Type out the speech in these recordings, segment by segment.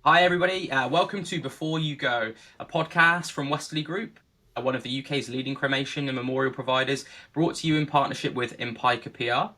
Hi, everybody. Welcome to Before You Go, a podcast from Westerly Group, one of the UK's leading cremation and memorial providers, brought to you in partnership with Empika PR.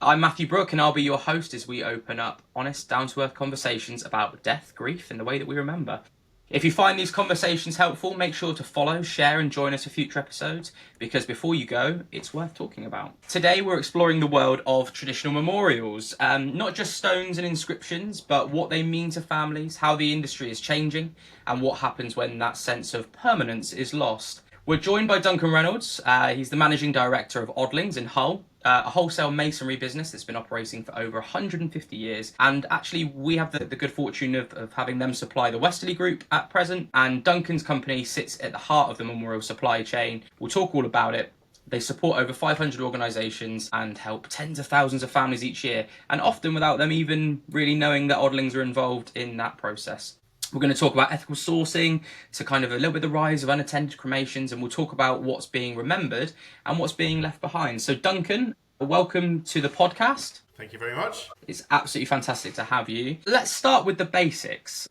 I'm Matthew Brook, and I'll be your host as we open up honest, down-to-earth conversations about death, grief, and the way that we remember. If you find these conversations helpful, make sure to follow, share, and join us for future episodes, because before you go, it's worth talking about. Today, we're exploring the world of traditional memorials, not just stones and inscriptions, but what they mean to families, how the industry is changing, and what happens when that sense of permanence is lost. We're joined by Duncan Reynolds. He's the managing director of Odlings in Hull, a wholesale masonry business that's been operating for over 150 years. And actually, we have the good fortune of having them supply the Westerly Group at present. And Duncan's company sits at the heart of the memorial supply chain. We'll talk all about it. They support over 500 organisations and help tens of thousands of families each year, and often without them even really knowing that Odlings are involved in that process. We're going to talk about ethical sourcing, to kind of a little bit the rise of unattended cremations, and we'll talk about what's being remembered and what's being left behind. So Duncan, welcome to the podcast. Thank you very much. It's absolutely fantastic to have you. Let's start with the basics.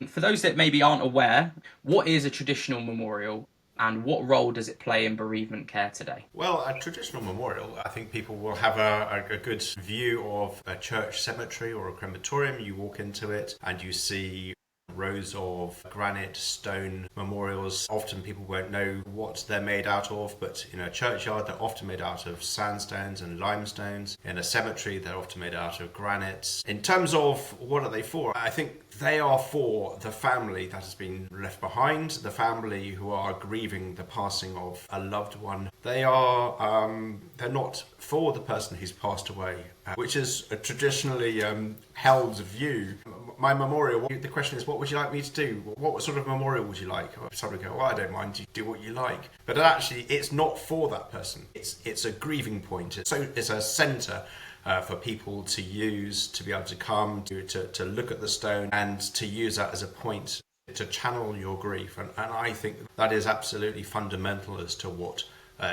For those that maybe aren't aware, what is a traditional memorial and what role does it play in bereavement care today? Well, a traditional memorial, I think people will have a good view of a church cemetery or a crematorium. You walk into it and you see rows of granite, stone memorials. Often people won't know what they're made out of, but in a churchyard they're often made out of sandstones and limestones. In a cemetery they're often made out of granite. In terms of what are they for, I think they are for the family that has been left behind, the family who are grieving the passing of a loved one. They're not for the person who's passed away, which is a traditionally held view. My memorial, the question is, what would you like me to do? What sort of memorial would you like? Somebody go, well, I don't mind, you do what you like. But actually, it's not for that person. It's a grieving point. It's a centre for people to use, to be able to come, to look at the stone and to use that as a point to channel your grief. And I think that is absolutely fundamental as to what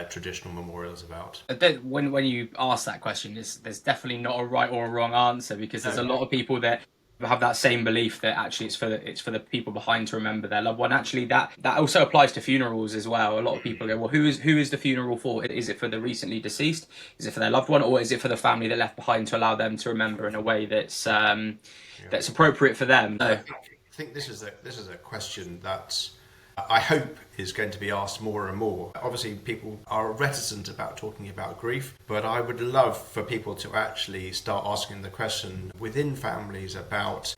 traditional memorials about. When you ask that question, there's definitely not a right or a wrong answer, because there's a lot of people that have that same belief that actually it's for the people behind to remember their loved one. Actually, that also applies to funerals as well. A lot of people go, well, who is the funeral for? Is it for the recently deceased? Is it for their loved one, or is it for the family that left behind to allow them to remember in a way that's appropriate for them? So, I think this is a question that I hope is going to be asked more and more. Obviously, people are reticent about talking about grief, but I would love for people to actually start asking the question within families about,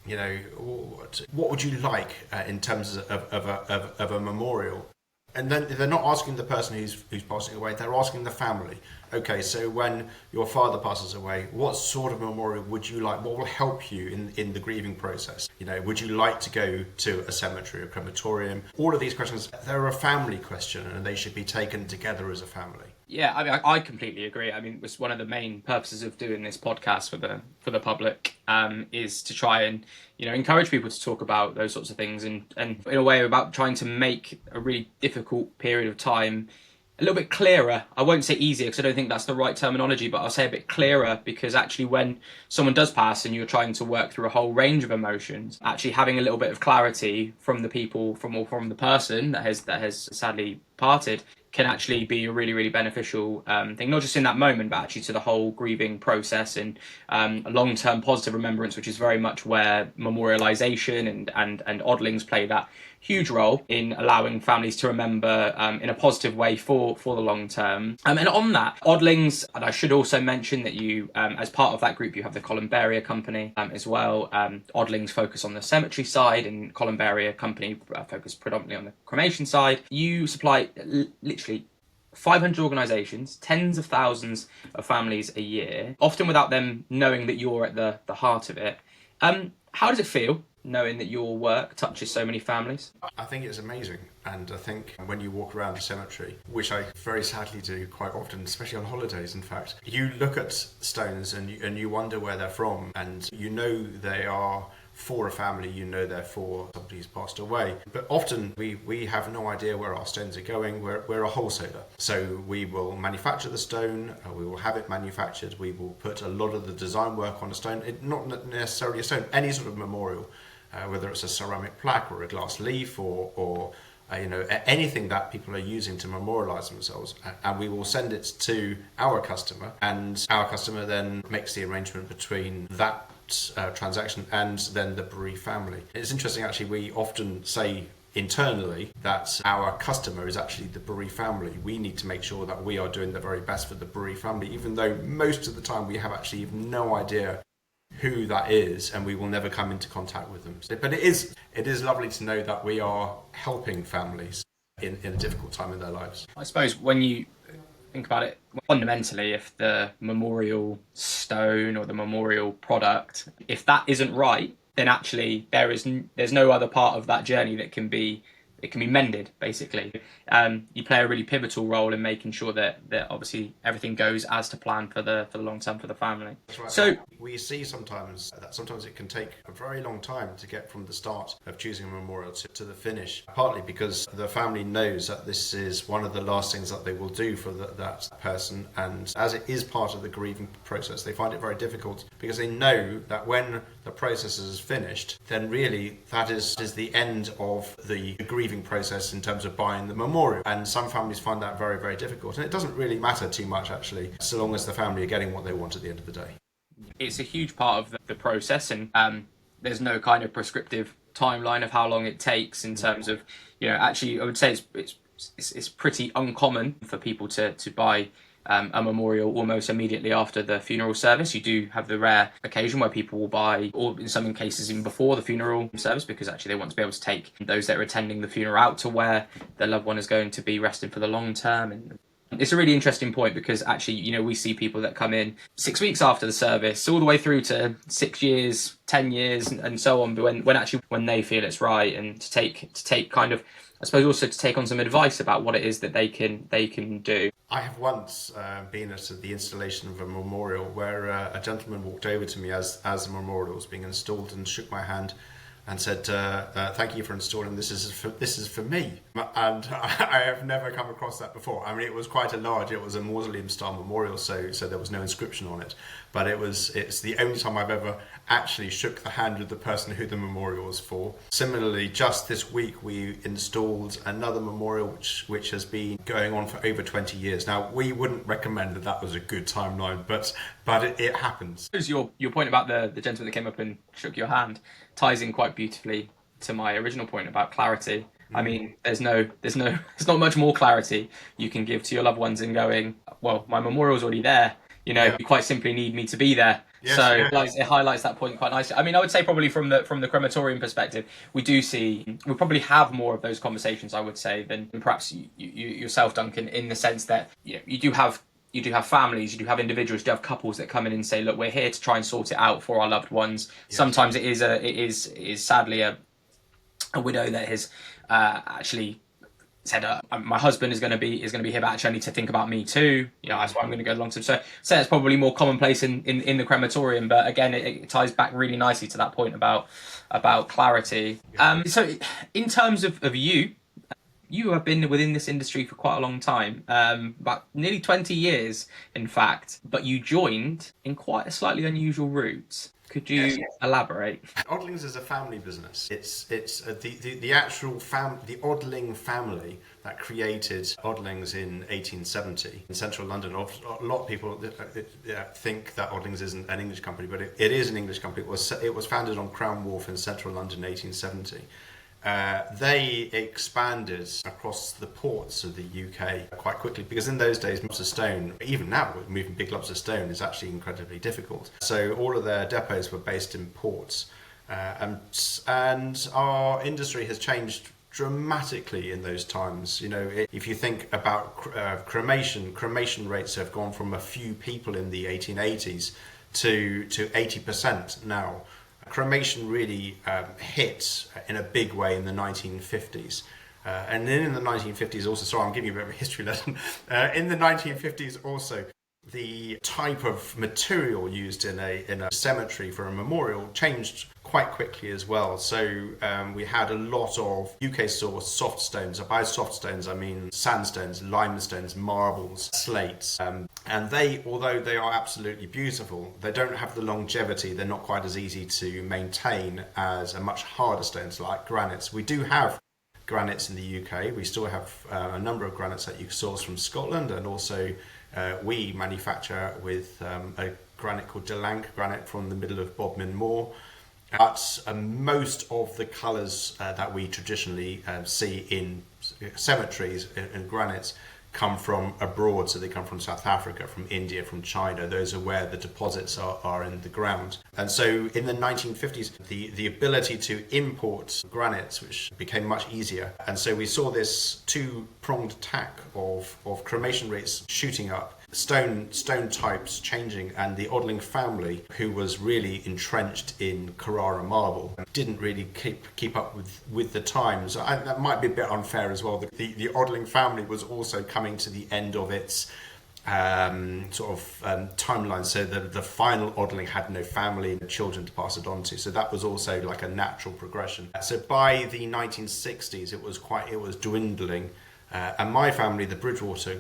what would you like in terms of a memorial? And then they're not asking the person who's passing away, they're asking the family. Okay, so when your father passes away, what sort of memorial would you like? What will help you in the grieving process? Would you like to go to a cemetery or crematorium? All of these questions, they're a family question and they should be taken together as a family. yeah, I mean, I completely agree. I mean, it's one of the main purposes of doing this podcast for the public, is to try and encourage people to talk about those sorts of things, and in a way about trying to make a really difficult period of time a little bit clearer. I won't say easier, because I don't think that's the right terminology, but I'll say a bit clearer, because actually when someone does pass and you're trying to work through a whole range of emotions, actually having a little bit of clarity from the people, from the person that has sadly parted, can actually be a really, really beneficial thing, not just in that moment, but actually to the whole grieving process, and a long-term positive remembrance, which is very much where memorialisation and Odlings play that huge role in allowing families to remember in a positive way for the long term. And on that, Odlings, and I should also mention that you, as part of that group, you have the Columbaria company as well. Odlings focus on the cemetery side, and Columbaria company focus predominantly on the cremation side. You supply literally 500 organisations, tens of thousands of families a year, often without them knowing that you're at the heart of it. How does it feel knowing that your work touches so many families? I think it's amazing, and I think when you walk around a cemetery, which I very sadly do quite often, especially on holidays in fact, you look at stones and you wonder where they're from, and they are for a family, they're for somebody who's passed away. But often we have no idea where our stones are going. We're a wholesaler. So we will manufacture the stone, we will have it manufactured, we will put a lot of the design work on a stone, not necessarily a stone, any sort of memorial. whether it's a ceramic plaque or a glass leaf or anything that people are using to memorialize themselves, and we will send it to our customer, and our customer then makes the arrangement between that transaction and then the bereaved family. It's interesting, actually, we often say internally that our customer is actually the bereaved family. We need to make sure that we are doing the very best for the bereaved family, even though most of the time we have actually no idea who that is, and we will never come into contact with them. But it is lovely to know that we are helping families in a difficult time in their lives. I suppose when you think about it, fundamentally, if the memorial stone or the memorial product, if that isn't right, then actually there's no other part of that journey that can be mended, basically. You play a really pivotal role in making sure that obviously everything goes as to plan for the long term for the family. That's right. So we see sometimes it can take a very long time to get from the start of choosing a memorial to the finish, partly because the family knows that this is one of the last things that they will do for that person, and as it is part of the grieving process, they find it very difficult because they know that when the process is finished, then really that is the end of the grieving process in terms of buying the memorial. And some families find that very, very difficult, and it doesn't really matter too much, actually, so long as the family are getting what they want at the end of the day. It's a huge part of the process, and there's no kind of prescriptive timeline of how long it takes in terms of, actually I would say it's pretty uncommon for people to buy a memorial almost immediately after the funeral service. You do have the rare occasion where people will buy, or in some cases even before the funeral service, because actually they want to be able to take those that are attending the funeral out to where their loved one is going to be resting for the long term. And it's a really interesting point because actually, we see people that come in 6 weeks after the service, all the way through to 6 years, 10 years, and so on. But when they feel it's right, and to take kind of, I suppose, also to take on some advice about what it is that they can do. I have once been at the installation of a memorial where a gentleman walked over to me as the memorial was being installed and shook my hand and said, "Thank you for installing this. This is for me." And I have never come across that before. I mean, it was quite it was a mausoleum-style memorial, so there was no inscription on it. But it's the only time I've ever actually shook the hand with the person who the memorial was for. Similarly, just this week we installed another memorial which has been going on for over 20 years. Now, we wouldn't recommend that was a good timeline, but it happens. Your point about the gentleman that came up and shook your hand ties in quite beautifully to my original point about clarity. I mean, there's not much more clarity you can give to your loved ones in going, well, my memorial's already there. You quite simply need me to be there. Yes, so it highlights that point quite nicely. I mean, I would say probably from the crematorium perspective, we probably have more of those conversations, I would say, than perhaps you yourself, Duncan, in the sense that you do have families, you do have individuals, you do have couples that come in and say, look, we're here to try and sort it out for our loved ones. Yes. Sometimes it is sadly a widow that has actually said, my husband is going to be here, but actually I need to think about me too. That's why I'm going to go along to. So it's probably more commonplace in the crematorium, but again, it ties back really nicely to that point about clarity. So in terms of you have been within this industry for quite a long time, about nearly 20 years, in fact, but you joined in quite a slightly unusual route. Could you elaborate? Odlings is a family business. It's the actual the Odling family that created Odlings in 1870 in central London. A lot of people think that Odlings isn't an English company, but it is an English company. It was founded on Crown Wharf in central London in 1870. They expanded across the ports of the UK quite quickly because in those days, lumps of stone, even now moving big lumps of stone is actually incredibly difficult. So all of their depots were based in ports, and our industry has changed dramatically in those times. If you think about cremation rates have gone from a few people in the 1880s to 80% now. Cremation really hit in a big way in the 1950s. And then in the 1950s also, sorry, I'm giving you a bit of a history lesson. In the 1950s also, the type of material used in a cemetery for a memorial changed quite quickly as well. So we had a lot of UK sourced soft stones. By soft stones, I mean sandstones, limestones, marbles, slates, And they, although they are absolutely beautiful, they don't have the longevity. They're not quite as easy to maintain as a much harder stones like granites. We do have granites in the UK. We still have a number of granites that you can source from Scotland, and also we manufacture with a granite called Delank granite from the middle of Bodmin Moor. But most of the colours that we traditionally see in cemeteries and granites come from abroad, so they come from South Africa, from India, from China. Those are where the deposits are in the ground. And so in the 1950s, the ability to import granites, which became much easier. And so we saw this two-pronged attack of cremation rates shooting up, stone types changing, and the Odling family, who was really entrenched in Carrara marble, didn't really keep up with the times. That might be a bit unfair as well. The Odling family was also coming to the end of its timeline, so the final Odling had no family and children to pass it on to, so that was also like a natural progression. So by the 1960s it was dwindling. And my family, the Bridgewater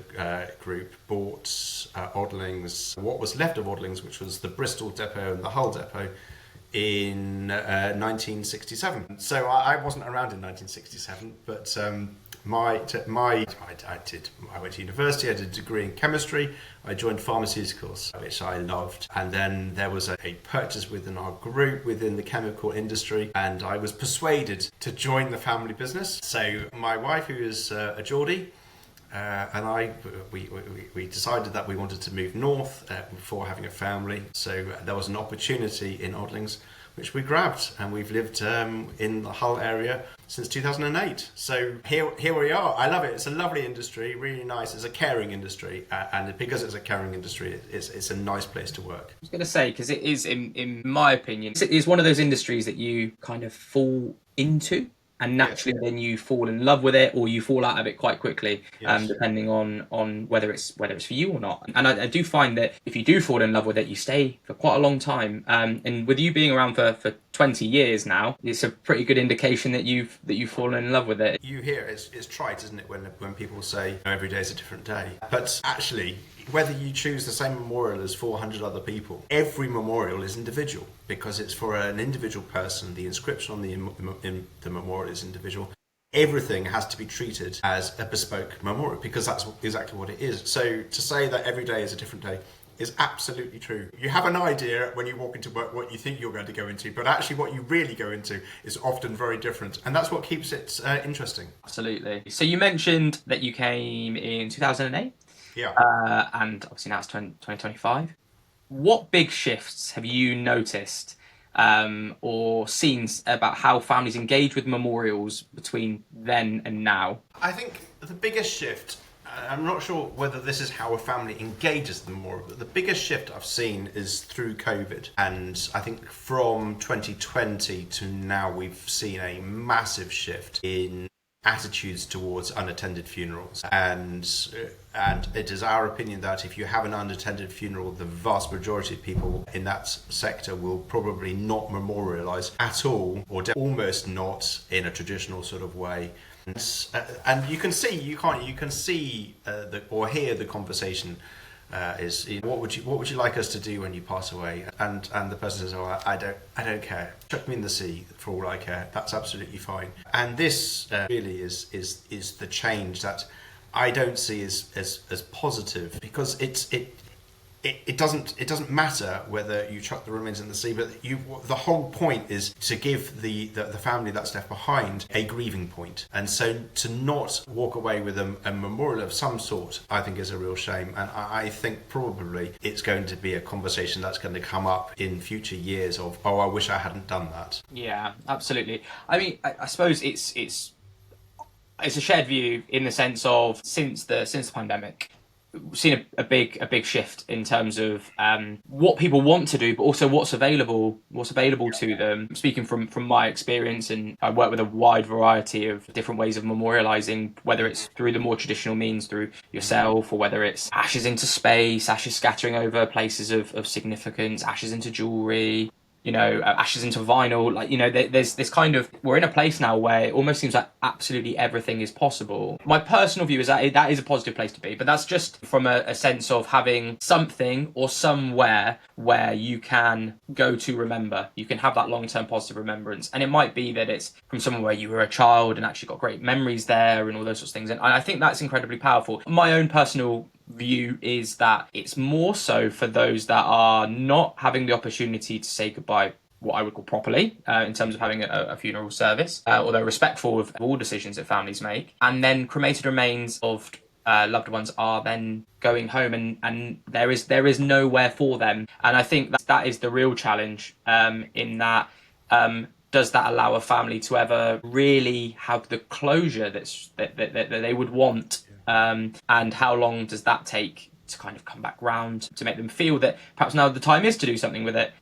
group, bought Odlings, what was left of Odlings, which was the Bristol depot and the Hull depot, in 1967. So I wasn't around in 1967, but I went to university, I did a degree in chemistry, I joined pharmaceuticals, which I loved, and then there was a purchase within our group within the chemical industry, and I was persuaded to join the family business. So my wife, who is a Geordie, and we decided that we wanted to move north before having a family. So there was an opportunity in Odlings, which we grabbed, and we've lived in the Hull area since 2008. So here we are. I love it. It's a lovely industry, really nice. It's a caring industry, and because it's a caring industry, it's a nice place to work. I was going to say, because it is, in my opinion, it is one of those industries that you kind of fall into, and naturally then you fall in love with it, or you fall out of it quite quickly, depending on whether it's for you or not. And I do find that if you do fall in love with it, you stay for quite a long time. And with you being around for 20 years now, it's a pretty good indication that you've fallen in love with it. You hear it's trite, isn't it, when people say every day is a different day. But actually, whether you choose the same memorial as 400 other people, every memorial is individual, because it's for an individual person. The inscription on the memorial is individual. Everything has to be treated as a bespoke memorial, because that's exactly what it is. So to say that every day is a different day is absolutely true. You have an idea when you walk into work what you think you're going to go into, but actually what you really go into is often very different, and that's what keeps it interesting. Absolutely. So you mentioned that you came in 2008. Yeah. And obviously now it's 2025. What big shifts have you noticed or seen about how families engage with memorials between then and now? I think the biggest shift, I'm not sure whether this is how a family engages them more, but the biggest shift I've seen is through COVID. And I think from 2020 to now, we've seen a massive shift in attitudes towards unattended funerals, and it is our opinion that if you have an unattended funeral, the vast majority of people in that sector will probably not memorialise at all, or almost not in a traditional sort of way. And you can see or hear the conversation. Is what would you like us to do when you pass away? And the person says, "Oh, I don't care. Chuck me in the sea for all I care. That's absolutely fine." And this really is the change that I don't see as positive, because it doesn't matter whether you chuck the remains in the sea, but the whole point is to give the family that's left behind a grieving point. And so to not walk away with a memorial of some sort, I think is a real shame. And I think probably it's going to be a conversation that's going to come up in future years of, oh, I wish I hadn't done that. Yeah, absolutely. I mean, I suppose it's a shared view in the sense of since the pandemic, we've seen a big shift in terms of what people want to do, but also what's available to them. Speaking from my experience, and I work with a wide variety of different ways of memorialising, whether it's through the more traditional means, through yourself, or whether it's ashes into space, ashes scattering over places of significance, ashes into jewellery. ashes into vinyl. Like, there's this kind of, we're in a place now where it almost seems like absolutely everything is possible. My personal view is that is a positive place to be, but that's just from a sense of having something or somewhere where you can go to remember. You can have that long-term positive remembrance. And it might be that it's from somewhere where you were a child and actually got great memories there and all those sorts of things. And I think that's incredibly powerful. My own personal view is that it's more so for those that are not having the opportunity to say goodbye what I would call properly, in terms of having a funeral service, although respectful of all decisions that families make. And then cremated remains of loved ones are then going home, and there is nowhere for them. And I think that is the real challenge, in that does that allow a family to ever really have the closure that they would want? And how long does that take to kind of come back round to make them feel that perhaps now the time is to do something with it?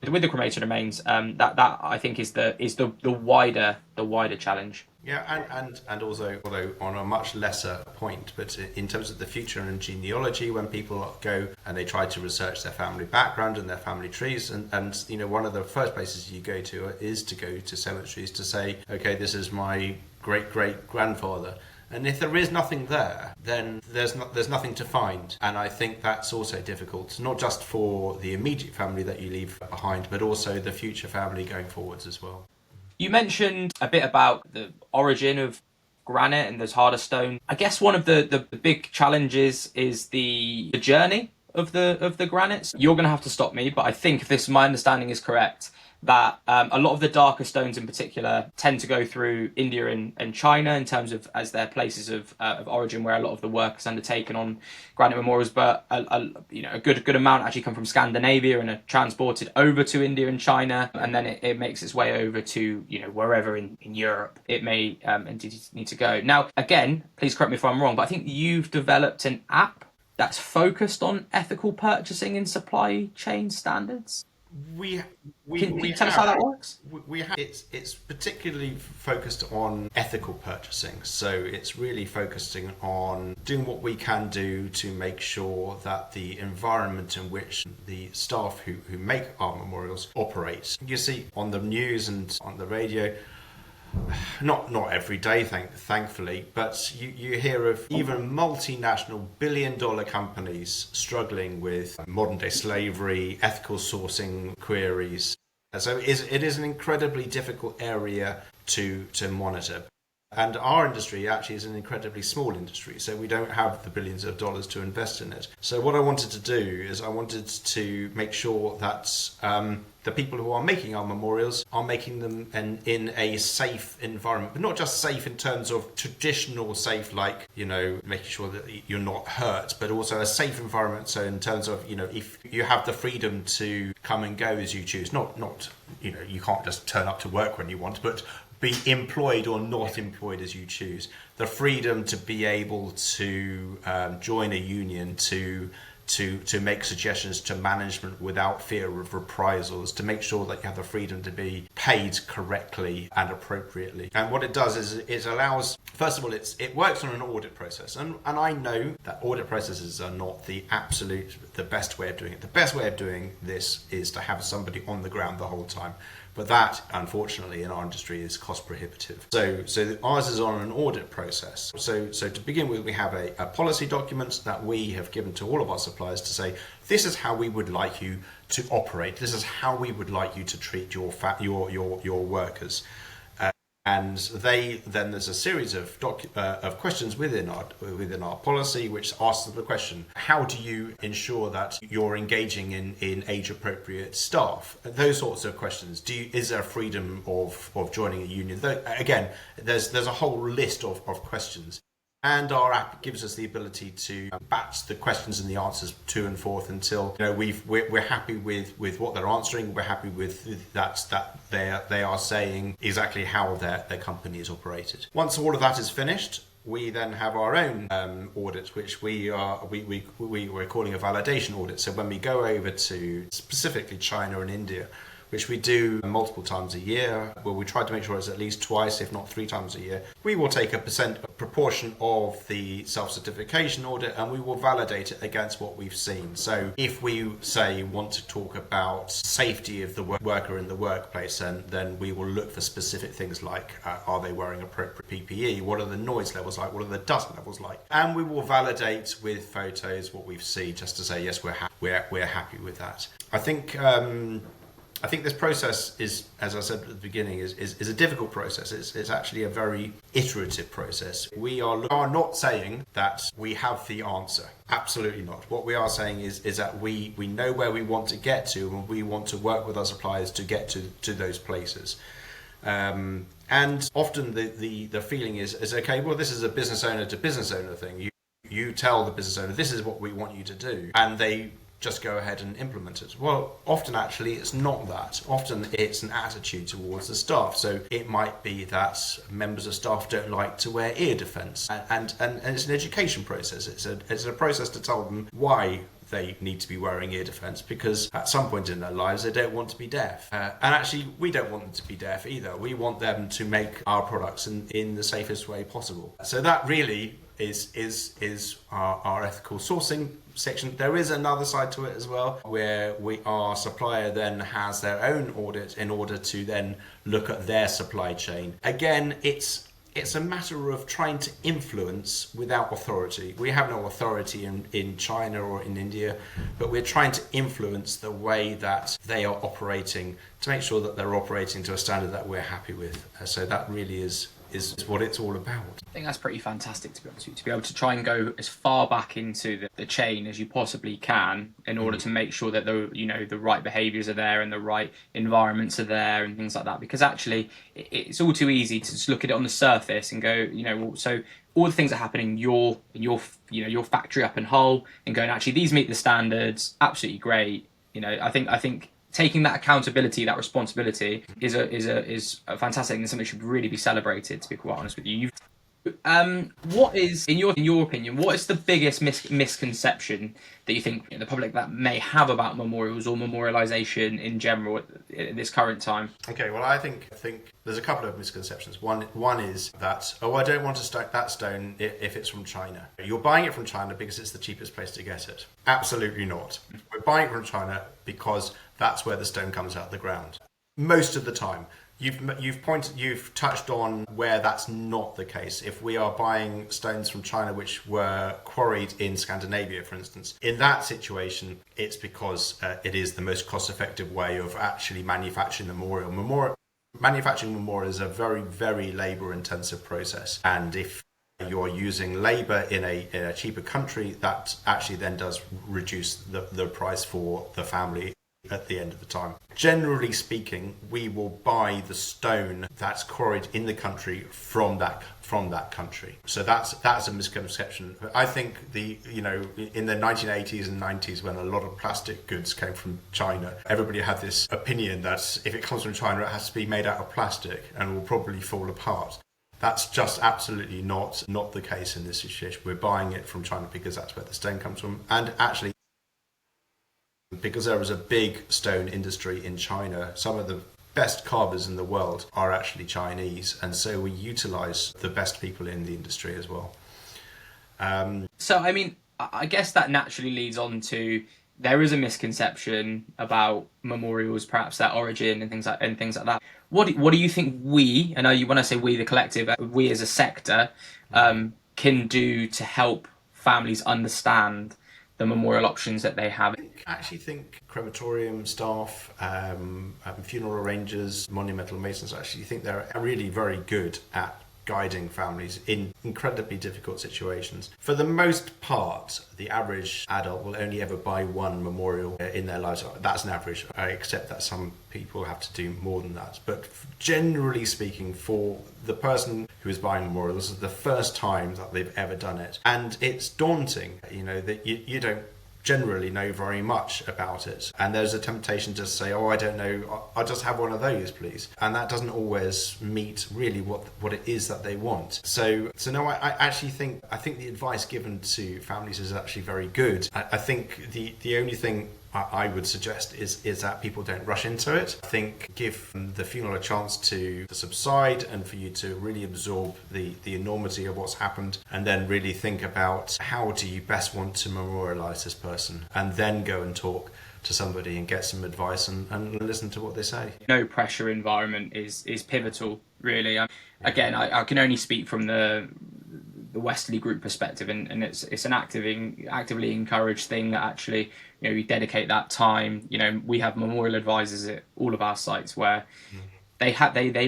With the cremated remains, that I think is the wider challenge. Yeah, and also, although on a much lesser point, but in terms of the future and genealogy, when people go and they try to research their family background and their family trees, and one of the first places you go to is to go to cemeteries to say, okay, this is my great grandfather. And if there is nothing there, then there's nothing to find. And I think that's also difficult, not just for the immediate family that you leave behind, but also the future family going forwards as well. You mentioned a bit about the origin of granite and those harder stone. I guess one of the big challenges is the journey of the granites. You're going to have to stop me, but I think if my understanding is correct, that a lot of the darker stones in particular tend to go through India and China in terms of as their places of origin where a lot of the work is undertaken on granite memorials, but a good amount actually come from Scandinavia and are transported over to India and China, and then it makes its way over to wherever in Europe it may indeed need to go. Now, again, please correct me if I'm wrong, but I think you've developed an app that's focused on ethical purchasing and supply chain standards. Can you tell us how that works? It's particularly focused on ethical purchasing. So it's really focusing on doing what we can do to make sure that the environment in which the staff who make our memorials operate. You see on the news and on the radio, not every day, thankfully, but you hear of even multinational billion-dollar companies struggling with modern-day slavery, ethical sourcing queries. So it is an incredibly difficult area to monitor. And our industry actually is an incredibly small industry, so we don't have the billions of dollars to invest in it. So what I wanted to do is I wanted to make sure that the people who are making our memorials are making them in a safe environment, but not just safe in terms of traditional safe, like, making sure that you're not hurt, but also a safe environment. So in terms of, if you have the freedom to come and go as you choose, not you can't just turn up to work when you want, but be employed or not employed as you choose. The freedom to be able to join a union, to make suggestions to management without fear of reprisals, to make sure that you have the freedom to be paid correctly and appropriately. And what it does is it allows, first of all, it works on an audit process. And I know that audit processes are not the best way of doing it. The best way of doing this is to have somebody on the ground the whole time. But that, unfortunately, in our industry is cost prohibitive. So ours is on an audit process. So to begin with, we have a policy document that we have given to all of our suppliers to say, this is how we would like you to operate. This is how we would like you to treat your workers. And then there's a series of questions within our policy which asks the question: how do you ensure that you're engaging in age-appropriate staff? Those sorts of questions. Is there freedom of joining a union? Again, there's a whole list of questions. And our app gives us the ability to batch the questions and the answers to and forth until we're happy with what they're answering. We're happy with that they are saying exactly how their company is operated. Once all of that is finished, we then have our own audit, which we're calling a validation audit. So when we go over to specifically China and India, which we do multiple times a year, where we try to make sure it's at least twice, if not 3 times a year, we will take a proportion of the self-certification audit and we will validate it against what we've seen. So if we say want to talk about safety of the worker in the workplace, then we will look for specific things like are they wearing appropriate PPE, what are the noise levels like, what are the dust levels like, and we will validate with photos what we've seen, just to say yes, we're happy with that. I think this process is, as I said at the beginning, is a difficult process. It's actually a very iterative process. We are not saying that we have the answer. Absolutely not. What we are saying is that we know where we want to get to, and we want to work with our suppliers to get to those places. And often the feeling is okay, well, this is a business owner to business owner thing. You tell the business owner, this is what we want you to do, and they just go ahead and implement it. Well, often actually it's not that. Often it's an attitude towards the staff. So it might be that members of staff don't like to wear ear defence, and it's an education process. It's a process to tell them why they need to be wearing ear defence, because at some point in their lives they don't want to be deaf. And actually we don't want them to be deaf either. We want them to make our products in the safest way possible. So that really is our ethical sourcing section. There is another side to it as well, where our supplier then has their own audit in order to then look at their supply chain. Again, it's a matter of trying to influence without authority. We have no authority in China or in India, but we're trying to influence the way that they are operating to make sure that they're operating to a standard that we're happy with. So that really is what it's all about. I think that's pretty fantastic, to be honest with you, to be able to try and go as far back into the chain as you possibly can in order to make sure that the right behaviours are there and the right environments are there and things like that. Because actually, it's all too easy to just look at it on the surface and go, so all the things that happen in your factory up in Hull, and going, actually these meet the standards, absolutely great. I think taking that accountability, that responsibility, is a fantastic and something that should really be celebrated, to be quite honest with you. What is, in your opinion, what is the biggest misconception that you think the public that may have about memorials or memorialisation in general at this current time? Okay, well, I think there's a couple of misconceptions. One is that, I don't want to stack that stone if it's from China. You're buying it from China because it's the cheapest place to get it. Absolutely not. We're buying it from China because that's where the stone comes out of the ground. Most of the time. You've touched on where that's not the case. If we are buying stones from China which were quarried in Scandinavia, for instance, in that situation, it's because it is the most cost-effective way of actually manufacturing the memorial. Manufacturing memorial is a very, very labour-intensive process, and if you're using labour in a cheaper country, that actually then does reduce the price for the family at the end of the time. Generally speaking, we will buy the stone that's quarried in the country from that country. So that's a misconception. I think in the 1980s and 90s, when a lot of plastic goods came from China, everybody had this opinion that if it comes from China, it has to be made out of plastic and will probably fall apart. That's just absolutely not the case in this situation. We're buying it from China because that's where the stone comes from, and actually, because there is a big stone industry in China, some of the best carvers in the world are actually Chinese, and so we utilise the best people in the industry as well. So, I mean, I guess that naturally leads on to, there is a misconception about memorials, perhaps their origin and things like that. What do you think we, and when I say we, the collective, we as a sector, can do to help families understand the memorial options that they have? I actually think crematorium staff, funeral arrangers, monumental masons, I actually think they're really very good at guiding families in incredibly difficult situations. For the most part, the average adult will only ever buy one memorial in their lives. That's an average. I accept that some people have to do more than that. But generally speaking, for the person who is buying a memorial, this is the first time that they've ever done it. And it's daunting, that you don't generally know very much about it, and there's a temptation to say, I don't know, I'll just have one of those, please, and that doesn't always meet really what it is that they want. So no, I actually think the advice given to families is actually very good. I think the only thing I would suggest is that people don't rush into it. I think give the funeral a chance to subside and for you to really absorb the enormity of what's happened, and then really think about how do you best want to memorialise this person, and then go and talk to somebody and get some advice and listen to what they say. No pressure environment is pivotal, really. Again, I can only speak from the Westerly Group perspective, and it's an actively encouraged thing that actually, you know, you dedicate that time. You know, we have memorial advisors at all of our sites where they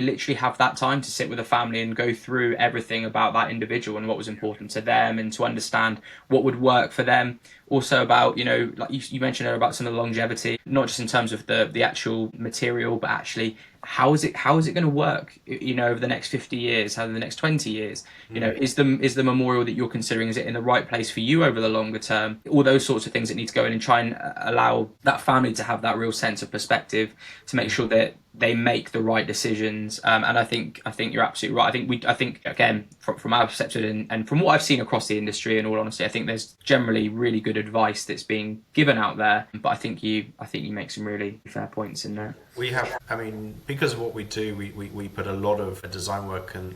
literally have that time to sit with a family and go through everything about that individual and what was important to them, and to understand what would work for them. Also about, you know, like you mentioned earlier about some of the longevity, not just in terms of the actual material, but actually how is it going to work, you know, over the next 50 years, over the next 20 years. You know, is the memorial that you're considering, is it in the right place for you over the longer term? All those sorts of things that need to go in and try and allow that family to have that real sense of perspective to make sure that they make the right decisions. And I think you're absolutely right. I think again, from our perspective and from what I've seen across the industry, in all honesty, I think there's generally really good advice that's being given out there. But I think you make some really fair points in there. We have, I mean, because of what we do, we put a lot of design work and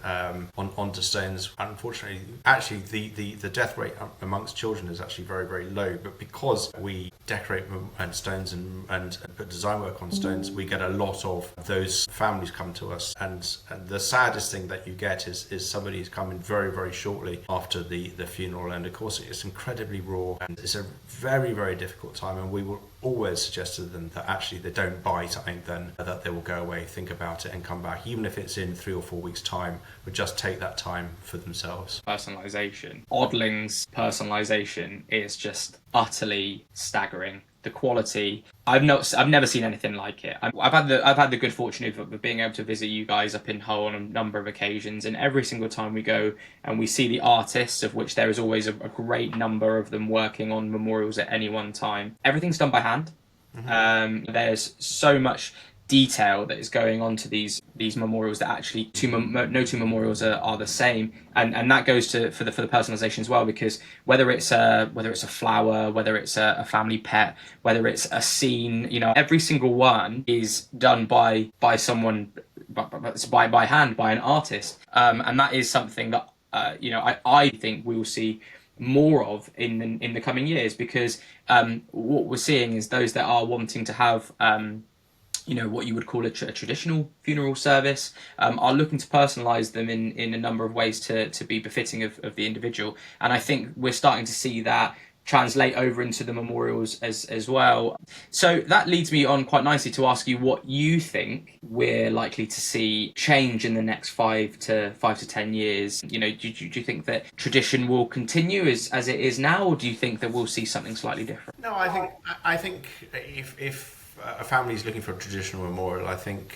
onto stones. Unfortunately, actually, the death rate amongst children is actually very, very low. But because we decorate and stones and put design work on stones, we get a lot of those families come to us. And the saddest thing that you get is somebody who's coming very, very shortly after the funeral. And of course, it's incredibly raw and it's a very, very difficult time. And we will always suggest to them that actually they don't buy something, then that they will go away, think about it and come back, even if it's in 3 or 4 weeks time, but just take that time for themselves. Personalisation. Odlings personalisation is just utterly staggering. The quality, I've never seen anything like it. I've had the good fortune of being able to visit you guys up in Hull on a number of occasions, and every single time we go and we see the artists, of which there is always a great number of them working on memorials at any one time. Everything's done by hand. There's so much detail that is going on to these memorials that actually no two memorials are the same, and that goes for the personalization as well, because whether it's a flower, whether it's a family pet, whether it's a scene, you know, every single one is done by someone, by hand, by an artist, and that is something that you know, I think we will see more of in the coming years, because what we're seeing is those that are wanting to have you know, what you would call a traditional funeral service, are looking to personalise them in a number of ways to be befitting of the individual. And I think we're starting to see that translate over into the memorials as well. So that leads me on quite nicely to ask you what you think we're likely to see change in the next 5 to 10 years. You know, do you think that tradition will continue as it is now, or do you think that we'll see something slightly different? No, I think if a family is looking for a traditional memorial, I think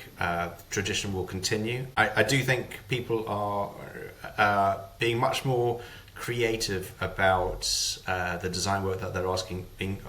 tradition will continue. I do think people are being much more creative about the design work that they're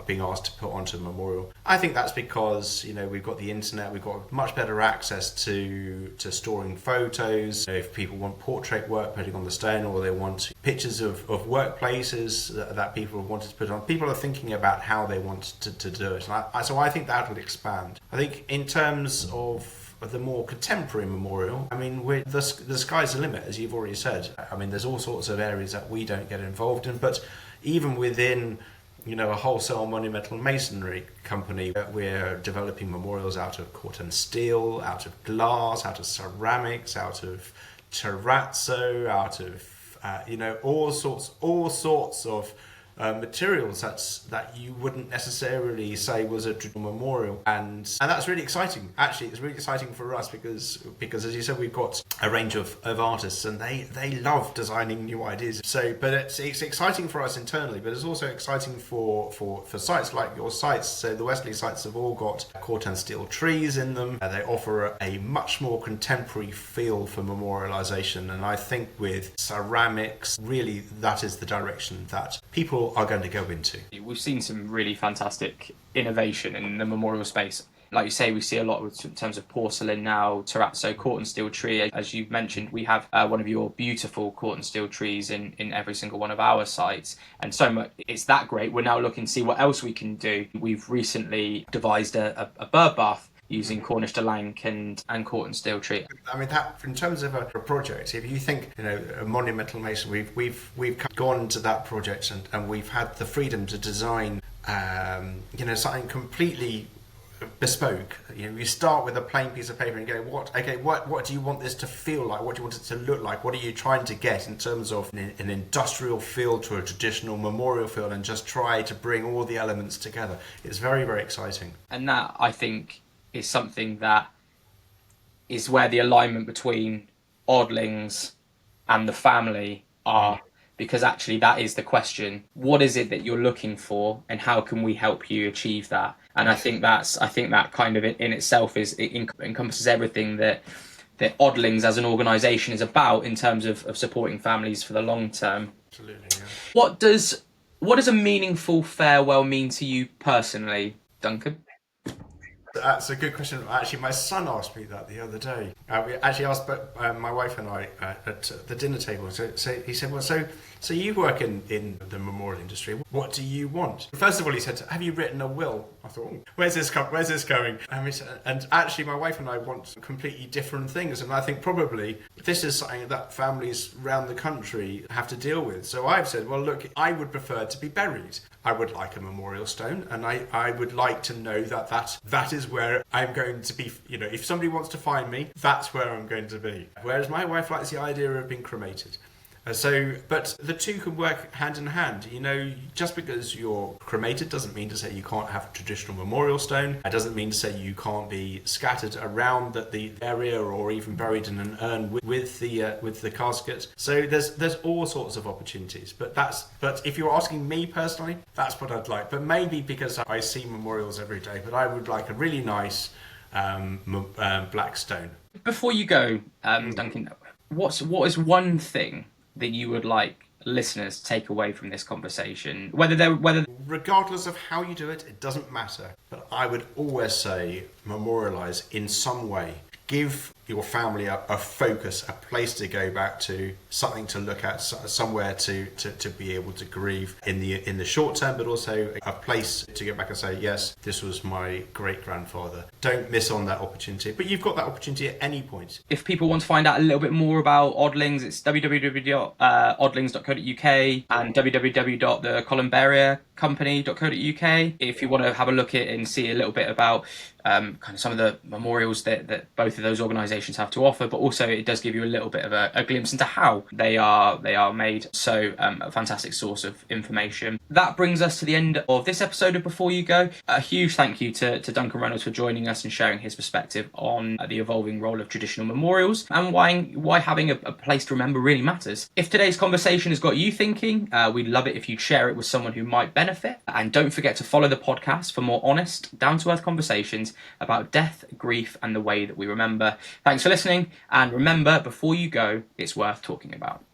being asked to put onto a memorial. I think that's because, you know, we've got the internet, we've got much better access to storing photos. If people want portrait work putting on the stone, or they want pictures of workplaces that people have wanted to put on, people are thinking about how they want to do it. And so I think that will expand. I think in terms of the more contemporary memorial, I mean, the sky's the limit, as you've already said. I mean, there's all sorts of areas that we don't get involved in, but even within, you know, a wholesale monumental masonry company, we're developing memorials out of corten steel, out of glass, out of ceramics, out of terrazzo, out of you know, all sorts of materials that you wouldn't necessarily say was a traditional memorial, and that's really exciting. Actually, it's really exciting for us because as you said, we've got a range of artists, and they love designing new ideas. So, but it's exciting for us internally, but it's also exciting for sites like your sites. So the Westerly sites have all got corten steel trees in them. They offer a much more contemporary feel for memorialisation, and I think with ceramics, really that is the direction that people are going to go into. We've seen some really fantastic innovation in the memorial space Like you say, we see a lot in terms of porcelain now, terrazzo, court and steel tree. As you mentioned, we have one of your beautiful court and steel trees in every single one of our sites. And so much, it's that great. We're now looking to see what else we can do. We've recently devised a bird bath using Cornish Delank and court and steel tree. I mean, that in terms of a project, if you think, a monumental mason, we've gone to that project and we've had the freedom to design, something completely bespoke. You start with a plain piece of paper and go, what do you want this to feel like? What do you want it to look like? What are you trying to get in terms of an industrial feel to a traditional memorial feel, and just try to bring all the elements together. It's very, very exciting. And that, I think, is something that is where the alignment between Odlings and the family are, because actually that is the question. What is it that you're looking for, and how can we help you achieve that? And I think that kind of in itself encompasses everything that Odlings as an organisation is about in terms of supporting families for the long term. Absolutely, yeah. What does a meaningful farewell mean to you personally, Duncan? That's a good question. Actually, my son asked me that the other day. We actually asked my wife and I at the dinner table. So he said, "Well, so you work in the memorial industry. What do you want?" First of all, he said, "Have you written a will?" I thought, "Oh, where's this going?" And actually, my wife and I want completely different things. And I think probably this is something that families around the country have to deal with. So I've said, well, look, I would prefer to be buried. I would like a memorial stone, and I would like to know that is where I'm going to be. If somebody wants to find me, that's where I'm going to be. Whereas my wife likes the idea of being cremated. But the two can work hand in hand. Just because you're cremated doesn't mean to say you can't have a traditional memorial stone. It doesn't mean to say you can't be scattered around the area, or even buried in an urn with the casket. So there's all sorts of opportunities. But if you're asking me personally, that's what I'd like. But maybe because I see memorials every day, but I would like a really nice black stone. Before you go, Duncan, what is one thing that you would like listeners to take away from this conversation? Regardless of how you do it, it doesn't matter. But I would always say memorialise in some way. Give your family a focus, a place to go back to, something to look at, somewhere to be able to grieve in the short term, but also a place to go back and say, yes, this was my great-grandfather. Don't miss on that opportunity, but you've got that opportunity at any point. If people want to find out a little bit more about Odlings, it's www.odlings.co.uk and www.thecolumbariercompany.co.uk. If you want to have a look at it and see a little bit about kind of some of the memorials that both of those organisations have to offer, but also it does give you a little bit of a glimpse into how they are made. So a fantastic source of information. That brings us to the end of this episode of Before You Go. A huge thank you to Duncan Reynolds for joining us and sharing his perspective on the evolving role of traditional memorials and why having a place to remember really matters. If today's conversation has got you thinking, we'd love it if you'd share it with someone who might benefit. And don't forget to follow the podcast for more honest, down-to-earth conversations about death, grief, and the way that we remember. Thanks for listening, and remember, before you go, it's worth talking about.